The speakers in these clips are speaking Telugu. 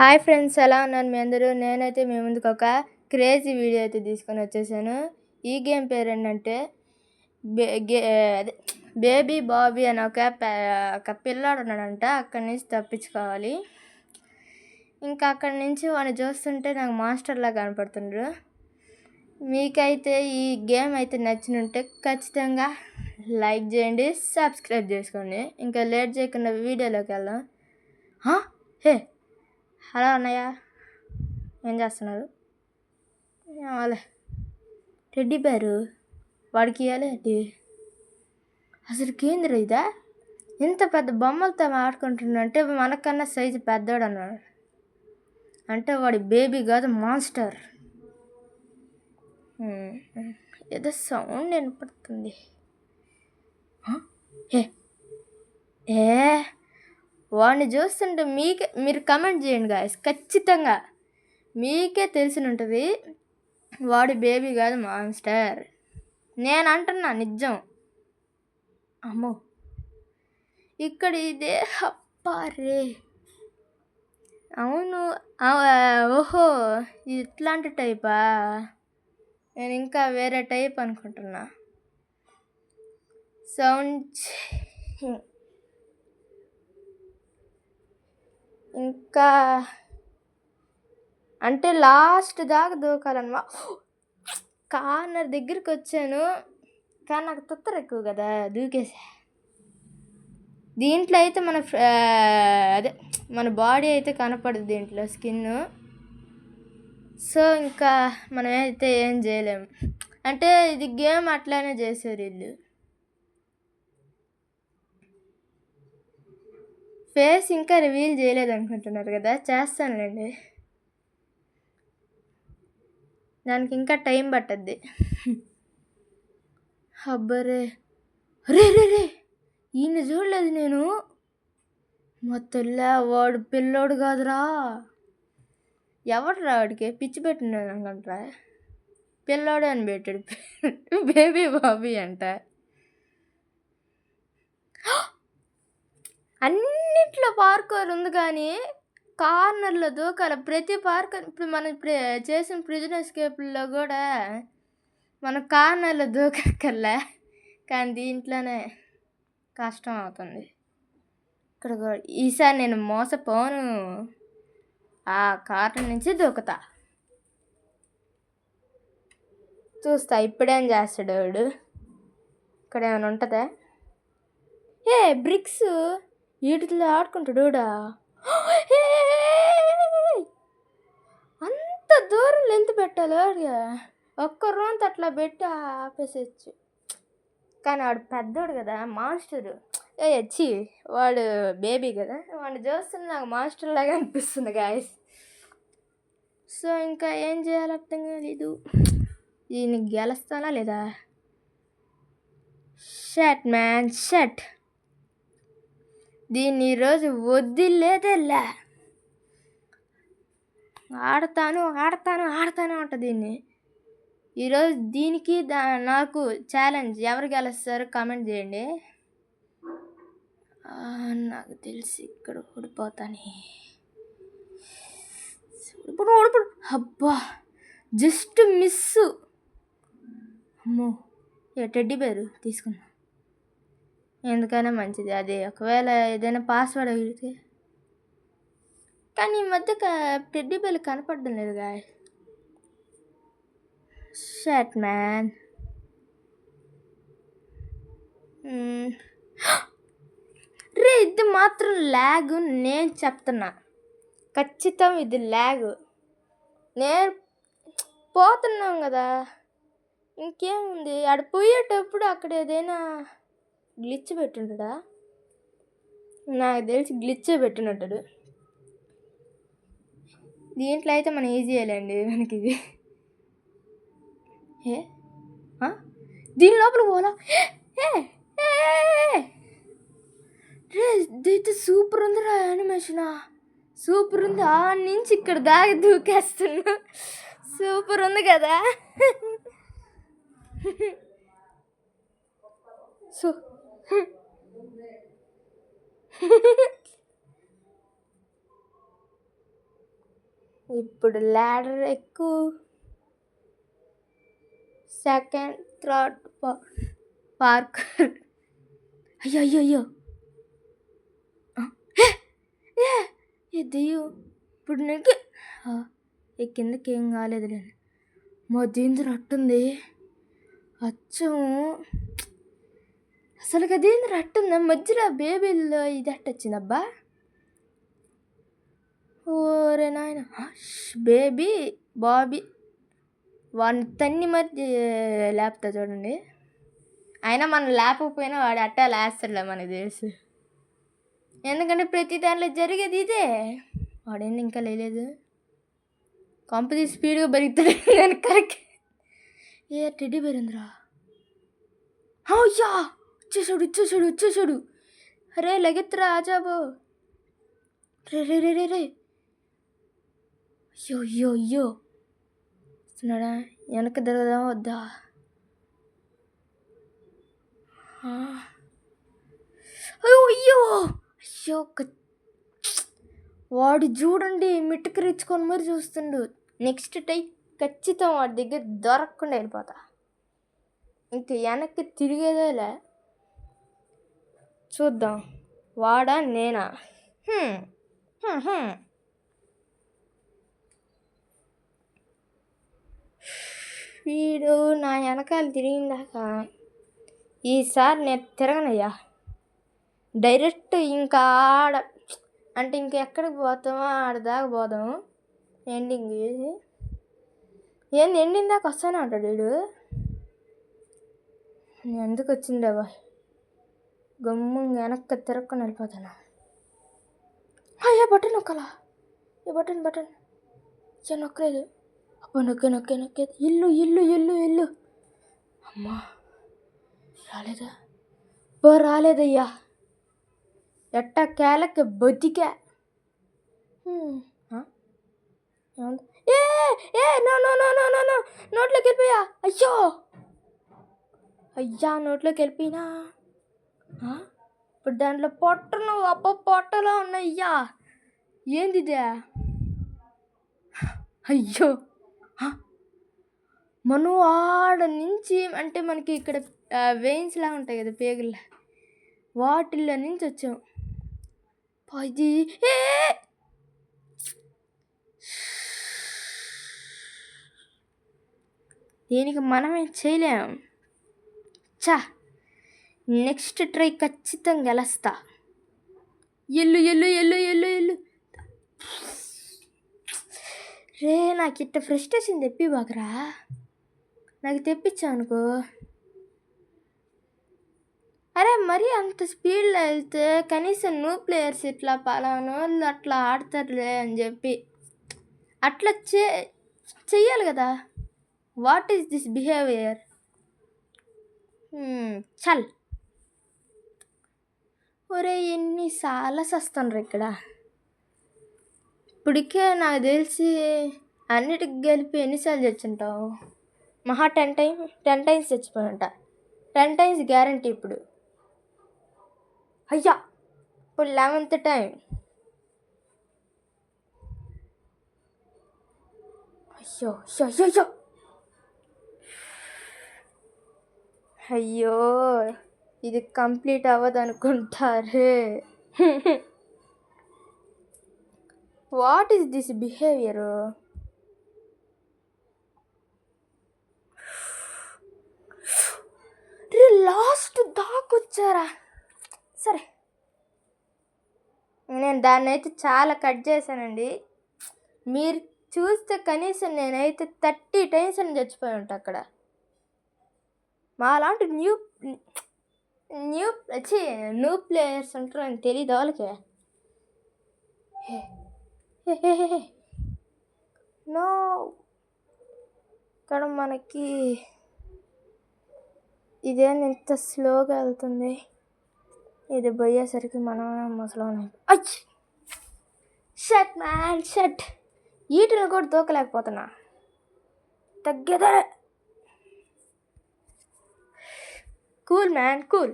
హాయ్ ఫ్రెండ్స్, ఎలా ఉన్నారు మీ అందరూ? నేనైతే మీ ముందుకు ఒక క్రేజీ వీడియో అయితే తీసుకొని వచ్చేసాను. ఈ గేమ్ పేరు ఏంటంటే అదే బేబీ బాబీ అని ఒక పిల్లాడు ఉన్నాడంట. అక్కడి నుంచి తప్పించుకోవాలి. ఇంకా అక్కడి నుంచి వాడిని చూస్తుంటే నాకు మాస్టర్లా కనపడుతుండ్రు. మీకైతే ఈ గేమ్ అయితే నచ్చినుంటే ఖచ్చితంగా లైక్ చేయండి, సబ్స్క్రైబ్ చేసుకోండి. ఇంకా లేట్ చేయకుండా వీడియోలోకి వెళ్దాం. హే, హలో అన్నయ్య, ఏం చేస్తున్నారు? వాళ్ళే టెడ్డీ బేరు వాడికి ఇవ్వాలి. అసలు కేంద్ర ఇదా ఇంత పెద్ద బొమ్మలతో ఆడుకుంటుండంటే మనకన్నా సైజు పెద్దోడు అన్నాడు. అంటే వాడి బేబీ కాదు, మాన్స్టర్. ఏదో సౌండ్ వినపడుతుంది. ఏ వాడిని చూస్తుంటే మీరు కమెంట్ చేయండి గాయస్. ఖచ్చితంగా మీకే తెలిసి ఉంటుంది వాడి బేబీ కాదు, మాన్స్టర్. నేను అంటున్నా నిజం. అమ్మో, ఇక్కడ ఇదే అప్పారే. అవును, ఓహో, ఇట్లాంటి టైపా? నేను ఇంకా వేరే టైప్ అనుకుంటున్నా. సౌండ్ ఇంకా అంటే లాస్ట్ దాకా దూకాలన్నమా. కార్నర్ దగ్గరికి వచ్చాను, కానీ నాకు తొత్తర ఎక్కువ కదా, దూకేసా. దీంట్లో అయితే మన బాడీ అయితే కనపడదు, దీంట్లో స్కిన్. సో ఇంకా మనం అయితే ఏం చేయలేము. అంటే ఇది గేమ్ అట్లానే చేశారు వీళ్ళు. ఫేస్ ఇంకా రివీల్ చేయలేదు అనుకుంటున్నారు కదా, చేస్తానులేండి. దానికి ఇంకా టైం పట్టద్ది. అబ్బరే, రే రే రే, ఈయన చూడలేదు నేను. మొత్తల్లా వాడు పిల్లోడు కాదురా. ఎవడు వాడికి పిచ్చి పెట్టినాడు అనుకుంటారా? పిల్లోడు అని పెట్టాడు, బేబీ బాబీ అంట. అన్నిట్లో పార్కర్ ఉంది, కానీ కార్నర్లో దూకాలి. ప్రతి పార్కర్ ఇప్పుడు మనం చేసిన ప్రిజన్ ఎస్కేప్లో కూడా మనం కార్నర్లో దూకక్కర్లే, కానీ దీంట్లోనే కష్టం అవుతుంది. ఇక్కడ కూడా ఈసారి నేను మోసపోను, ఆ కార్నర్ నుంచి దూకుతా. చూస్తా ఇప్పుడేం చేస్తాడు వాడు. ఇక్కడ ఏమైనా ఉంటుందా? ఏ బ్రిక్స్ వీటిలో ఆడుకుంటాడు. అంత దూరం ఎంత పెట్టాలి వాడిగా? ఒక్క రోంత అట్లా పెట్టి ఆపేసేయచ్చు. కానీ వాడు పెద్దోడు కదా, మాస్టరు. వచ్చి వాడు బేబీ కదా, వాడిని చూస్తున్న నాకు మాస్టర్ లాగా అనిపిస్తుంది గాయస్. సో ఇంకా ఏం చేయాలి అర్థం కాలేదు. దీన్ని గెలుస్తానా లేదా? Shut man shut. దీన్ని ఈరోజు వదిలేదేలే. ఆడతాను ఉంటుంది దీన్ని. ఈరోజు దీనికి నాకు ఛాలెంజ్. ఎవరు గెలుస్తారో కామెంట్ చేయండి. నాకు తెలిసి ఇక్కడ ఓడిపోతాను. ఇప్పుడు అబ్బా, జస్ట్ మిస్. అమ్మో, టెడ్డీ బేరు తీసుకున్నా, ఎందుకైనా మంచిది. అది ఒకవేళ ఏదైనా పాస్వర్డ్ అడిగితే. కానీ ఈ మధ్య టెడ్డీ బేర్ కనపడడం లేదు గా. Shut man. రే, ఇది మాత్రం ల్యాగ్. నేను చెప్తున్నా ఖచ్చితం ఇది ల్యాగ్. నేను పోతున్నాం కదా, ఇంకేముంది. ఆడ పోయేటప్పుడు అక్కడ ఏదైనా గ్లిచ్ పెట్టుంటాడా? నాకు తెలిసి గ్లిచ్చే పెట్టినట్టాడు. దీంట్లో అయితే మనం ఈజీ అయ్యాలండి మనకి ఇది. దీని లోపల పోలా. ఇది సూపర్ ఉందిరా, యానిమేషన్ సూపర్ ఉంది. ఆ నుంచి ఇక్కడ దాకా దూకేస్తున్నా. సూపర్ ఉంది కదా. ఇప్పుడు ల్యాడర్ ఎక్కు. Second third Parker. అయ్యో అయ్యో అయ్యో ఏ దెయ్యం. ఇప్పుడు నీకు ఈ కిందకి ఏం కాలేదులే. మా దీంతో రట్టుంది అచ్చం. అసలు అదేంది రట్టుందా మధ్యలో బేబీల్లో ఇది అట్టొచ్చిందబ్బా. ఓరే నాయన. బేబీ బాబీ వాడిని తన్ని మరి లేపుతా చూడండి. అయినా మనం లేపకపోయినా వాడు అట్టా లేస్తాడులే మనకు తెలుసు. ఎందుకంటే ప్రతి దాంట్లో జరిగేది ఇదే. వాడేంటి ఇంకా లేదు. కంపెనీ స్పీడ్గా బరుగుతాడు. నేను కరెక్ట్. ఏ టెడ్డీ బేరిందిరా. అయ్యా వచ్చేసాడు. అరే లగెత్తురా ఆజాబో. రే అయ్యో వస్తున్నాడా? వెనక తిరగదామా వద్దా? అయ్యో వాడు చూడండి మిట్టుకరించుకొని మరి చూస్తుండు. నెక్స్ట్ టైం ఖచ్చితంగా వాడి దగ్గర దొరకకుండా వెళ్ళిపోతా. ఇంక వెనక్కి తిరిగేదేలే. చూద్దాం వాడా నేనా. వీడు నా వెనకాల తిరిగిందాక ఈసారి నేను తిరగనయ్యా. డైరెక్ట్ ఇంకా ఆడ అంటే ఇంకెక్కడికి పోతామో ఆడదాకా పోదాము. ఎండింగ్ ఏంది ఎండింగ్ దాకా వస్తానే ఉంటాడు వీడు. ఎందుకు వచ్చిందేవా గమ్ముగా వెనక్కి తిరగకుండా వెళ్ళిపోతాను. అయ్యా బటన్ నొక్కలా. ఈ బటన్ నొక్కలేదు. అబ్బా నొక్కే ఇల్లు. అమ్మా రాలేదా? రాలేదయ్యా. ఎట్టా కేలకి బతికా. నోట్లోకి వెళ్ళిపోయా. అయ్యా నోట్లోకి వెళ్ళిపోయినా. ఇప్పుడు దాంట్లో పొట్టను పొట్టలో ఉన్నాయ్యా. ఏందిదే? అయ్యో మనం ఆడ నుంచి అంటే మనకి ఇక్కడ వెయిన్స్లా ఉంటాయి కదా పేగుల్లా, వాటిల్లో నుంచి వచ్చాం. అది దీనికి మనమేం చేయలేం. నెక్స్ట్ ట్రై ఖచ్చితంగా గెలుస్తా. ఎల్లు రే నాకు ఇట్ట ఫ్రస్ట్రేషన్ తెప్పి బాకరా. నాకు తెప్పించావు అనుకో. అరే మరీ అంత స్పీడ్లో వెళ్తే కనీసం న్యూ ప్లేయర్స్ ఇట్లా పలానా వాళ్ళు అట్లా ఆడతారులే అని చెప్పి అట్లా చెయ్యాలి కదా. What is this behaviour? చల్ ఒరే ఎన్నిసార్లు వస్తాను ఇక్కడ. ఇప్పటికే నాకు తెలిసి అన్నిటికి గెలిపి ఎన్నిసార్లు చచ్చుంటావు? మహా 10 టైమ్స్ చచ్చిపోయి ఉంటా. 10 టైమ్స్ గ్యారంటీ. ఇప్పుడు అయ్యా ఇప్పుడు 11th టైం. అయ్యో ఇది కంప్లీట్ అవ్వదు అనుకుంటారే. What is this behaviour? Last దాకొచ్చారా? సరే నేను దాన్ని అయితే చాలా కట్ చేశానండి. మీరు చూస్తే కనీసం నేనైతే 30 టైమ్స్ అని చచ్చిపోయి ఉంటా అక్కడ. మాలాంటి న్యూ ప్లేయర్స్ అంటారు అని తెలియదు వాళ్ళకే. నో ఇక్కడ మనకి ఇదేంది ఇంత స్లోగా వెళ్తుంది? ఇది పోయేసరికి మనం ముసలోనే. Shut man shut. ఈటను కూడా దూకలేకపోతున్నా. తగ్గేదే. Cool man cool.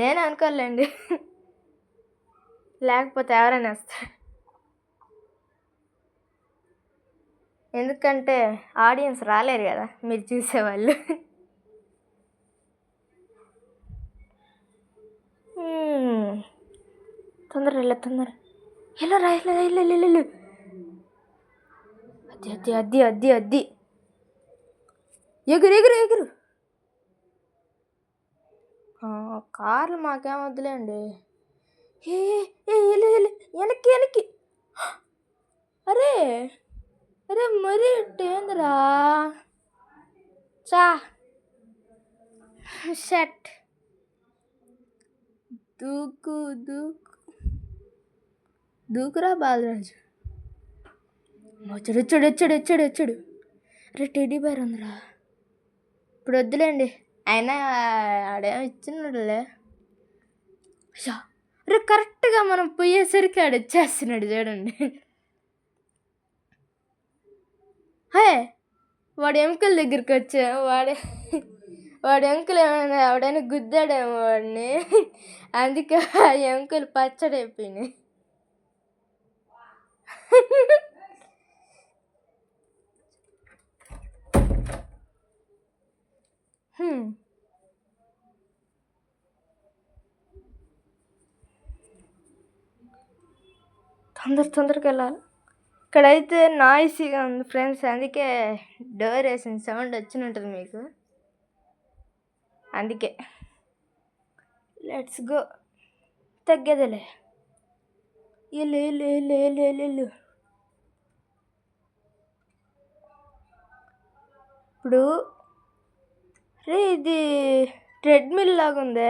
నేను అనుకోలేండి. లేకపోతే ఎవరైనా వస్తారు. ఎందుకంటే ఆడియన్స్ రాలేరు కదా మీరు చూసేవాళ్ళు. తొందర ఎలా రాయలేదు. అది ఎగురు. కార్లు మాకేం వద్దులేండి. వెనక్కి. అరే మరీ ఏందిరా చా షట్. దూకురా బాలరాజు. వచ్చాడు. అరే టెడ్డీ బేర్ ఉందిరా. ఇప్పుడు వద్దులేండి, అయినా ఆడేమో ఇచ్చినాడులే. అరే కరెక్ట్గా మనం పోయేసరికి ఆడు వచ్చేస్తున్నాడు చూడండి. వాడి ఎముకల దగ్గరికి వచ్చా. వాడి ఎముకలు ఏమైనా ఎవడైనా గుద్దాడేమో వాడిని, అందుకే ఆ ఎముకలు పచ్చడైపోయినాయి. తొందరగా వెళ్ళాలి. ఇక్కడైతే నాయిసీగా ఉంది ఫ్రెండ్స్, అందుకే డోర్ వేసిన సౌండ్ వచ్చినట్టుంది మీకు, అందుకే. Let's go. తగ్గేదిలే. వెళ్ళు. ఇప్పుడు రే ఇది ట్రెడ్మిల్ లాగా ఉందే.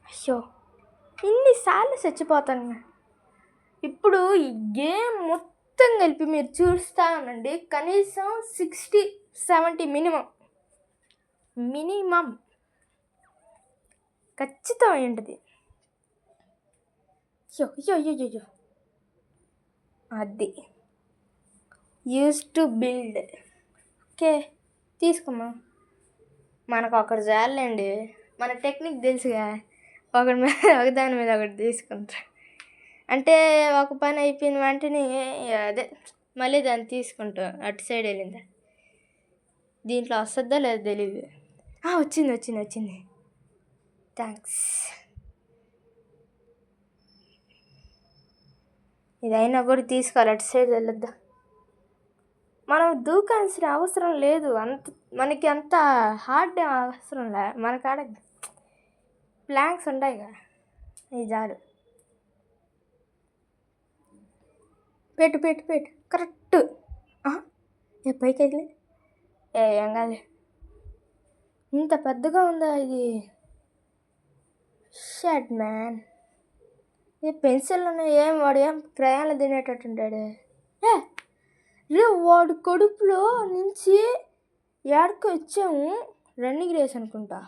అయ్యో ఇన్నిసార్లు చచ్చిపోతాను. ఇప్పుడు ఈ గేమ్ మొత్తం కలిపి మీరు చూస్తా ఉండండి, కనీసం 60-70 మినిమం ఖచ్చితం ఏంటిది. అయ్యో అది యూజ్ టు బిల్డ్. ఓకే తీసుకోమా, మనకు ఒకటి చాలండి, మన టెక్నిక్ తెలుసుగా. ఒకదాని మీద ఒకటి తీసుకుంటా అంటే ఒక పని అయిపోయిన వెంటనే అదే మళ్ళీ దాన్ని తీసుకుంటాం. అటు సైడ్ వెళ్ళిందా, దీంట్లో వస్తుందా లేదా తెలీదు. వచ్చింది. థ్యాంక్స్. ఇదైనా కూడా తీసుకోవాలి, అటు సైడ్ వెళ్ళొద్దా. మనం దూకాల్సిన అవసరం లేదు, మనకి అంత హార్డ్ అవసరం లే. మన కాడ ప్లాంక్స్ ఉంటాయిగా, ఇది చాలు. పెట్టు కరెక్ట్. పైకి వెళ్ళి ఏం కాదు. ఇంత పెద్దగా ఉందా ఇది. షట్ మ్యాన్, ఈ పెన్సిల్ ఏం వాడు ఏం క్రయాలు తినేటట్టుంటాడు. వాడు కడుపులో నుంచి ఏడకు వచ్చాము, రన్నింగ్ రేస్ అనుకుంటా.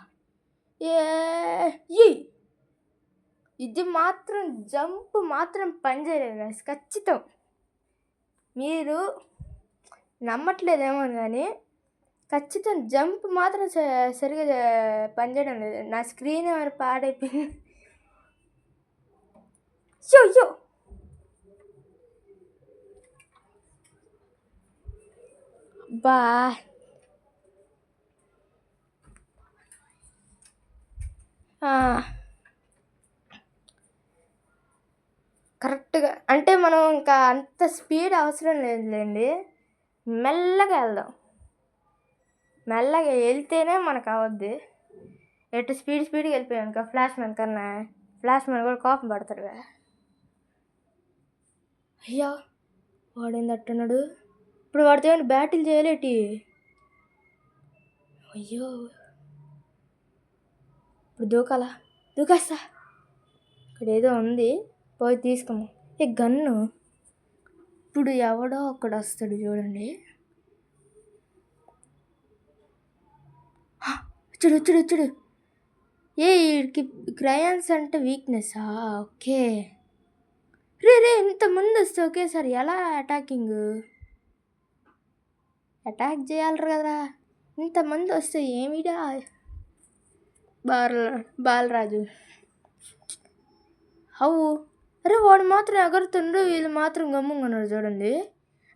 ఇది మాత్రం జంప్ మాత్రం పనిచేయలేదు ఖచ్చితం. మీరు నమ్మట్లేదేమో కానీ ఖచ్చితం జంప్ మాత్రం సరిగా పనిచేయడం లేదు. నా స్క్రీన్ ఏమైనా పాడైపోయింది. అయ్యో బా కరెక్ట్గా అంటే మనం ఇంకా అంత స్పీడ్ అవసరం లేదులేండి, మెల్లగా వెళ్దాం. మెల్లగా వెళ్తేనే మనకు అవద్ది. ఎటు స్పీడ్గా వెళ్ళిపోయాం ఇంకా ఫ్లాష్ మ్యాన్ కూడా కోపం పడతాడు కదా. అయ్యా వాడేంది అట్టున్నాడు. ఇప్పుడు వాడితో ఏమైనా బ్యాటిల్ చేయలేటి. అయ్యో ఇప్పుడు దూకేస్తా. ఇక్కడ ఏదో ఉంది, పోయి తీసుకోము. గన్ను ఇప్పుడు ఎవడో అక్కడ వస్తాడు చూడండి. వచ్చాడు. వీడికి క్రయాన్స్ అంటే వీక్నెస్సా? ఓకే. రే ఇంతమంది వస్తే ఒకేసారి ఎలా అటాక్ చేయాలి కదరా. ఇంతమంది వస్తే ఏమిడా బాలరాజు అవు. అరే వాడు మాత్రం ఎగురుతుండ్రు, వీళ్ళు మాత్రం గమ్ముకున్నారు చూడండి.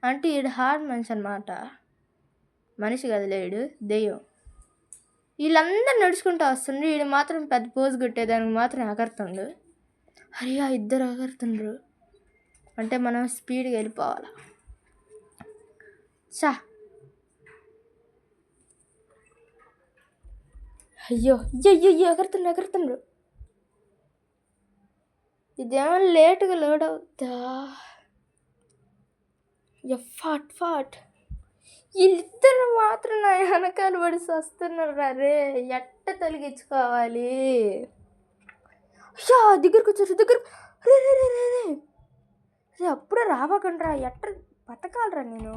అంటే ఈడు హార్డ్ మనిషి అనమాట, మనిషి కదలేడు దెయ్యం. వీళ్ళందరూ నడుచుకుంటూ వస్తుండ్రు, వీడు మాత్రం పెద్ద పోజు కొట్టేదానికి మాత్రం ఎగరుతుండు. అరే ఆ ఇద్దరు ఎగరుతుండ్రు అంటే మనం స్పీడ్గా వెళ్ళిపోవాలి. చా అయ్యో అయ్యో ఎగరుతుండ్రు. ఇదేమో లేటుగా లోడ్ అవుతా. ఫాట్ వీళ్ళిద్దరు మాత్రం నా వెనకాల పడి వస్తున్నారు. రే ఎట్ట తొలగించుకోవాలి? అయ్యా దగ్గరకు వచ్చారు. రే అప్పుడే రావకండ్రా, ఎట్ట బతకాలరా నేను.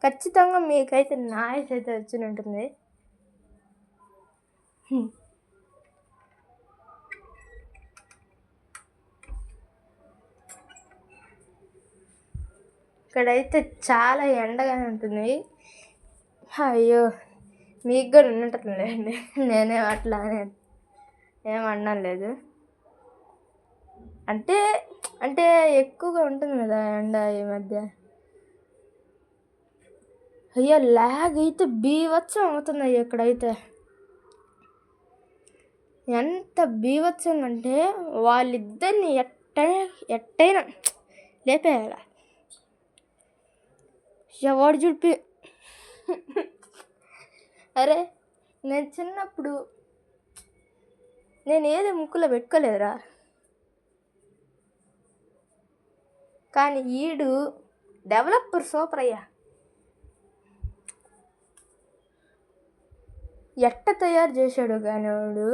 ఖచ్చితంగా మీకైతే నాయిస్ అయితే వచ్చి ఉంటుంది. ఇక్కడైతే చాలా ఎండగా ఉంటుంది. అయ్యో మీకు కూడా ఉంటుందిలేండి, నేనే అట్లా ఏమన్నాను లేదు. అంటే ఎక్కువగా ఉంటుంది కదా ఎండ ఈ మధ్య. అయ్యో లాగ్ అయితే బీభత్సం అవుతుంది ఇక్కడైతే. ఎంత బీభత్సం అంటే వాళ్ళిద్దరిని ఎట్టయినా లేపేయాల. ఎవడు చూపి అరే నేను చిన్నప్పుడు నేను ఏది ముక్కులో పెట్టుకోలేదురా, కానీ ఈడు డెవలపర్ సూపర్ అయ్యా. ఎట్ట తయారు చేశాడు కానీ వాడు.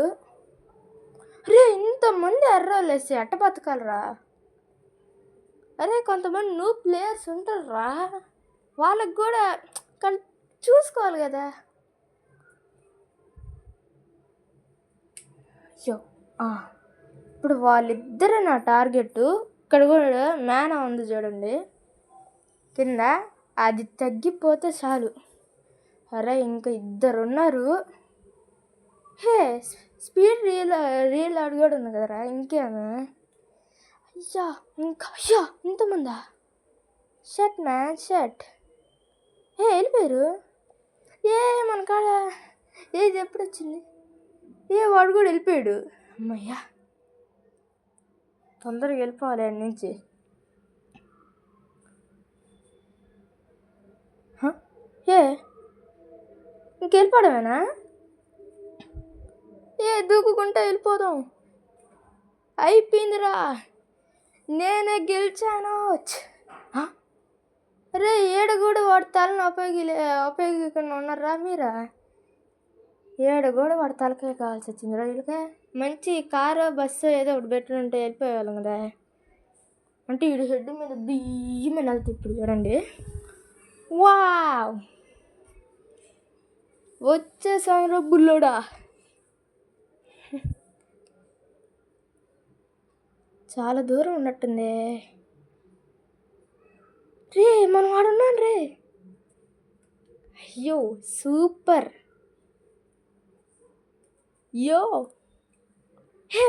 రే ఇంతమంది ఎర్రోళ్ళు వేసి ఎట్ట బతకాలరా? అరే కొంతమంది న్యూ ప్లేయర్స్ ఉంటారా, వాళ్ళకి కూడా చూసుకోవాలి కదా. అయ్యో ఇప్పుడు వాళ్ళిద్దరే నా టార్గెట్. ఇక్కడ కూడా మేనా ఉంది చూడండి కింద, అది తగ్గిపోతే చాలు. అరే ఇంకా ఇద్దరు ఉన్నారు. హే స్పీడ్ రీల్ ఆడు కూడా ఉంది కదరా, ఇంకేమో. అయ్యా ఇంతమందా? Shut man shut. వెళ్ళిపోయారు. మన కాడ ఏది ఎప్పుడు వచ్చింది? వాడు కూడా వెళ్ళిపోయాడు. అమ్మయ్యా తొందరగా వెళ్ళిపోవాలి ఆడి నుంచి. ఇంకెళ్ళిపోవడమేనా? దూకుకుంటా వెళ్ళిపోదాం. అయిపోయిందిరా, నేనే గెలిచాను. అరే ఏడు కూడా వాడి తలను ఉపయోగించకుండా ఉన్నారా మీరా? ఏడు కూడా వాడి తలకే కావాల్సి వచ్చింది రా వీళ్ళకే. మంచి కారు బస్సు ఏదో ఒకటి పెట్టుకుంటే వెళ్ళిపోయేవాళ్ళం కదా. అంటే వీడు హెడ్ మీద బియ్యమని వెళ్తాయి. ఇప్పుడు చూడండి, వావ్ వచ్చేసాం బుల్లోడా. చాలా దూరం ఉన్నట్టుంది. రే మనం ఆడున్నాను రే. అయ్యో సూపర్. యో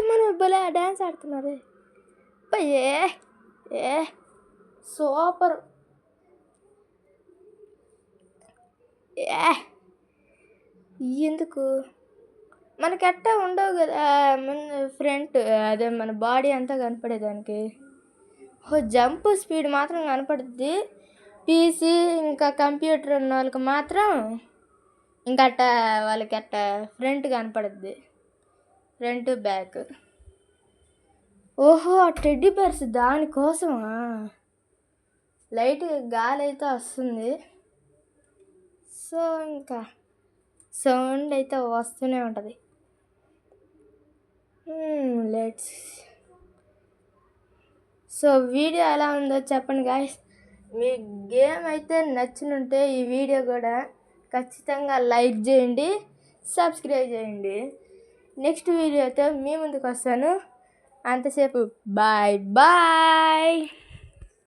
మనం భలే డ్యాన్స్ ఆడుతున్నారు. సూపర్. ఎందుకు మనకి అట్టా ఉండవు కదా మన ఫ్రంట్, అదే మన బాడీ అంతా కనపడేదానికి. జంప్ స్పీడ్ మాత్రం కనపడుద్ది. పీసీ ఇంకా కంప్యూటర్ ఉన్న వాళ్ళకి మాత్రం ఇంకట్ట వాళ్ళకి అట్ట ఫ్రంట్ కనపడుద్ది, ఫ్రంట్ బ్యాక్. ఓహో ఆ టెడ్డీ బేర్స్ దానికోసమా? లైట్గా గాలి అయితే వస్తుంది, సో ఇంకా సౌండ్ అయితే వస్తూనే ఉంటుంది. లెట్స్. సో వీడియో ఎలా ఉందో చెప్పండి గాయ్స్. మీ గేమ్ అయితే నచ్చినుంటే ఈ వీడియో కూడా ఖచ్చితంగా లైక్ చేయండి, సబ్స్క్రైబ్ చేయండి. నెక్స్ట్ వీడియోతో మీ ముందుకు వస్తాను. అంతసేపు బాయ్ బాయ్.